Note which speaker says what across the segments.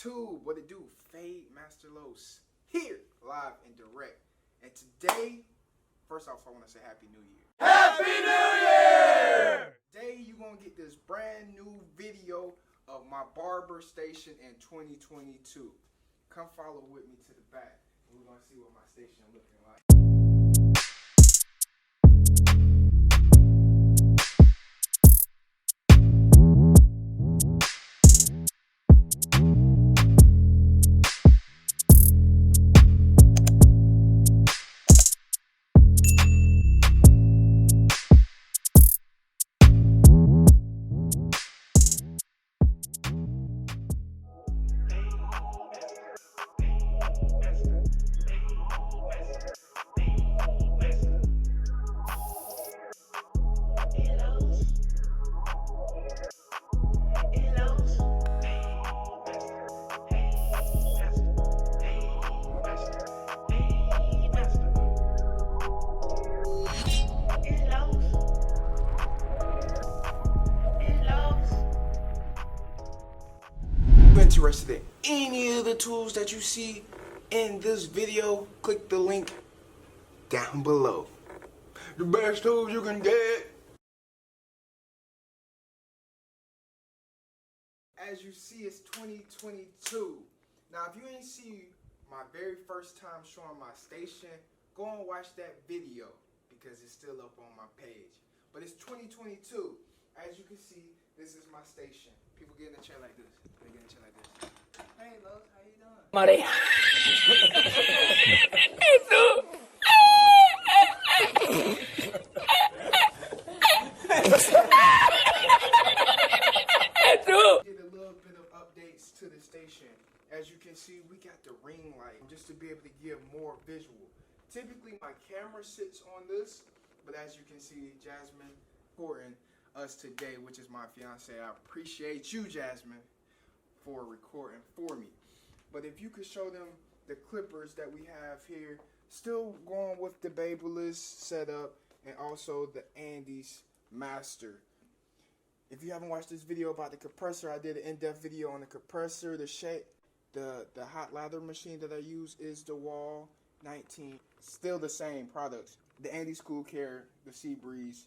Speaker 1: YouTube. What it do? FadeMasterLos here, live and direct. And today, first off, I want to say Happy New Year.
Speaker 2: Happy New Year!
Speaker 1: Today, you're going to get this brand new video of my barber station in 2022. Come follow with me to the back. And we're going to see what my station looking like. Interested in any of the tools that you see in this video, click the link down below. The best tools you can get. As you see, it's 2022. Now, if you ain't see my very first time showing my station, go and watch that video because it's still up on my page. But it's 2022. As you can see, this is my station. People get in a chair like this. They get in a chair like this. Hey, Los, how you doing?
Speaker 2: Mari.
Speaker 1: Did a little bit of updates to the station. As you can see, we got the ring light just to be able to give more visual. Typically, my camera sits on this, but as you can see, Jasmine supporting us today, which is my fiance. I appreciate you, Jasmine, for recording for me. But if you could show them the clippers that we have here, still going with the Babyliss setup and also the Andis Master. If you haven't watched this video about the compressor, I did an in-depth video on the compressor. The hot lather machine that I use is the Wall 19. Still the same products. The Andis Cool Care, the Sea Breeze,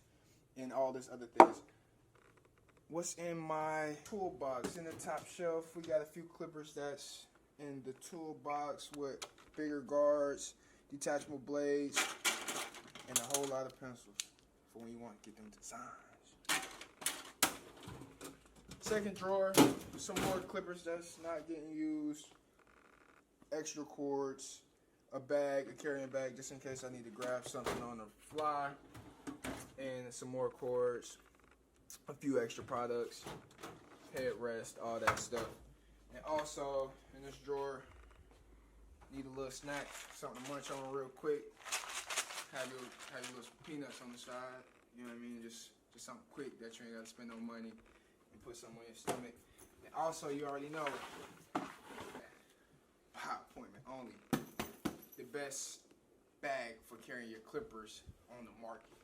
Speaker 1: and all this other things. What's in my toolbox? In the top shelf, we got a few clippers that's in the toolbox with bigger guards, detachable blades, and a whole lot of pencils for when you want to get them designs. Second drawer, some more clippers that's not getting used, extra cords, a bag, a carrying bag just in case I need to grab something on the fly, and some more cords, a few extra products, headrest, all that stuff. And also in this drawer, need a little snack, something to munch on real quick. Have your little peanuts on the side. You know what I mean? Just something quick that you ain't gotta spend no money and put something on your stomach. And also, you already know, pop appointment only. The best bag for carrying your clippers on the market.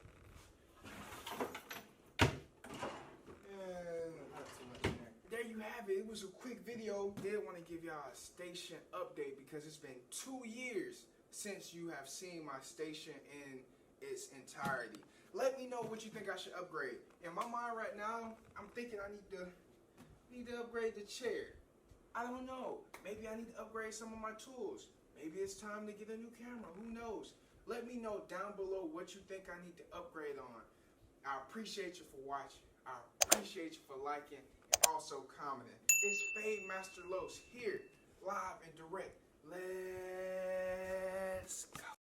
Speaker 1: There you have it. It was a quick video. Did want to give y'all a station update because it's been 2 years since you have seen my station in its entirety. Let me know what you think I should upgrade. In my mind right now, I'm thinking I need to upgrade the chair. I don't know. Maybe I need to upgrade some of my tools. Maybe it's time to get a new camera. Who knows? Let me know down below what you think I need to upgrade on. I appreciate you for watching. I appreciate you for liking and also commenting. It's FadeMasterLos here, live and direct. Let's go.